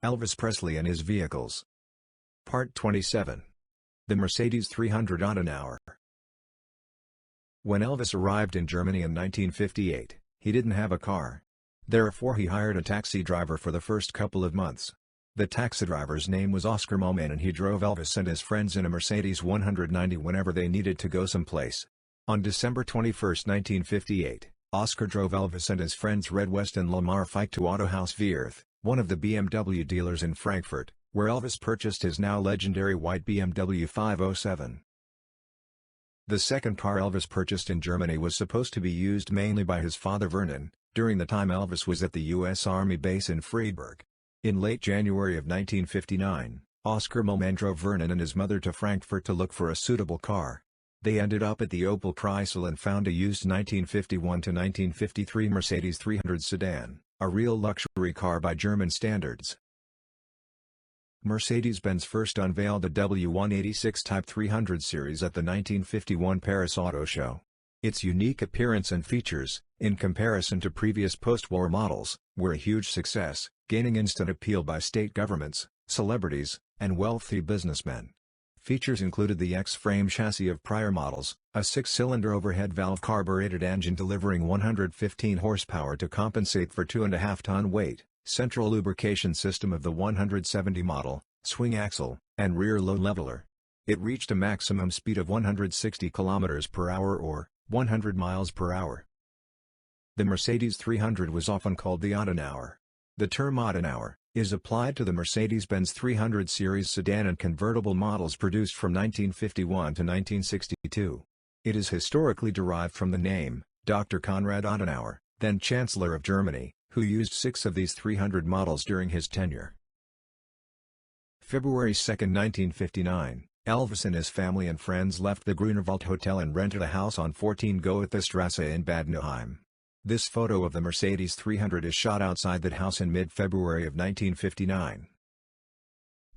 Elvis Presley and his vehicles. Part 27. The Mercedes 300 Adenauer. When Elvis arrived in Germany in 1958, he didn't have a car. Therefore he hired a taxi driver for the first couple of months. The taxi driver's name was Oscar Moman, and he drove Elvis and his friends in a Mercedes 190 whenever they needed to go someplace. On December 21, 1958, Oscar drove Elvis and his friends Red West and Lamar Fike to Autohaus Weerth, one of the BMW dealers in Frankfurt, where Elvis purchased his now legendary white BMW 507. The second car Elvis purchased in Germany was supposed to be used mainly by his father Vernon, during the time Elvis was at the U.S. Army base in Friedberg. In late January of 1959, Oscar Moman drove Vernon and his mother to Frankfurt to look for a suitable car. They ended up at the Opel Kreisel and found a used 1951 to 1953 Mercedes 300 sedan, a real luxury car by German standards. Mercedes-Benz first unveiled the W186 Type 300 series at the 1951 Paris Auto Show. Its unique appearance and features, in comparison to previous post-war models, were a huge success, gaining instant appeal by state governments, celebrities, and wealthy businessmen. Features included the X-frame chassis of prior models, a 6-cylinder overhead valve carbureted engine delivering 115 horsepower to compensate for 2.5-ton weight, central lubrication system of the 170 model, swing axle, and rear low leveler. It reached a maximum speed of 160 km per hour or 100 miles per hour. The Mercedes 300 was often called the Adenauer. The term Adenauer is applied to the Mercedes-Benz 300 series sedan and convertible models produced from 1951 to 1962. It is historically derived from the name, Dr. Konrad Adenauer, then Chancellor of Germany, who used 6 of these 300 models during his tenure. February 2, 1959, Elvis and his family and friends left the Grunewald Hotel and rented a house on 14 Goethestrasse in Bad Nauheim. This photo of the Mercedes 300 is shot outside that house in mid-February of 1959.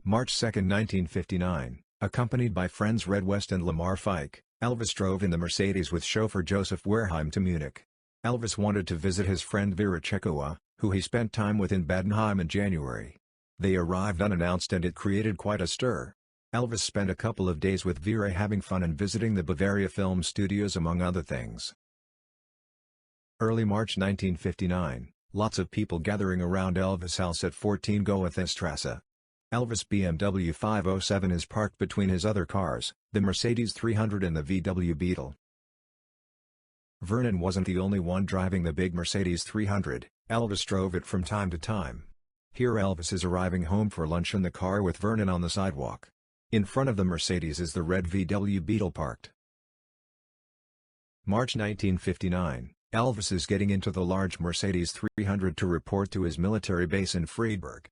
March 2, 1959, accompanied by friends Red West and Lamar Fike, Elvis drove in the Mercedes with chauffeur Joseph Werheim to Munich. Elvis wanted to visit his friend Vera Chekova, who he spent time with in Bad Nauheim in January. They arrived unannounced and it created quite a stir. Elvis spent a couple of days with Vera having fun and visiting the Bavaria Film Studios among other things. Early March 1959, lots of people gathering around Elvis' house at 14 Goethestrasse. Elvis' BMW 507 is parked between his other cars, the Mercedes 300 and the VW Beetle. Vernon wasn't the only one driving the big Mercedes 300, Elvis drove it from time to time. Here Elvis is arriving home for lunch in the car with Vernon on the sidewalk. In front of the Mercedes is the red VW Beetle parked. March 1959, Elvis is getting into the large Mercedes 300 to report to his military base in Friedberg.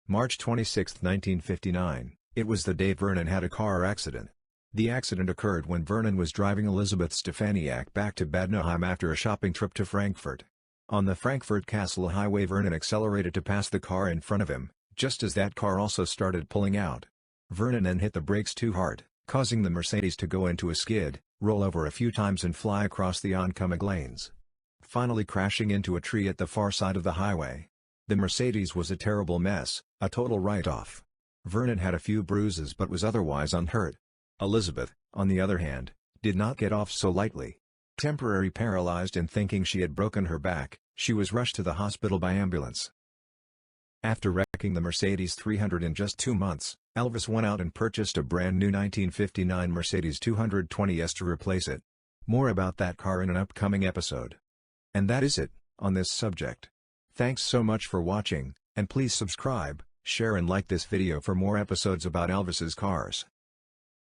March 26, 1959, it was the day Vernon had a car accident. The accident occurred when Vernon was driving Elizabeth Stefaniak back to Bad Nauheim after a shopping trip to Frankfurt. On the Frankfurt-Kassel highway Vernon accelerated to pass the car in front of him, just as that car also started pulling out. Vernon then hit the brakes too hard, causing the Mercedes to go into a skid, roll over a few times and fly across the oncoming lanes, finally crashing into a tree at the far side of the highway. The Mercedes was a terrible mess, a total write-off. Vernon had a few bruises but was otherwise unhurt. Elizabeth, on the other hand, did not get off so lightly. Temporarily paralyzed and thinking she had broken her back, she was rushed to the hospital by ambulance. After wrecking the Mercedes 300 in just 2 months, Elvis went out and purchased a brand new 1959 Mercedes 220S to replace it. More about that car in an upcoming episode. And that is it, on this subject. Thanks so much for watching, and please subscribe, share and like this video for more episodes about Elvis's cars.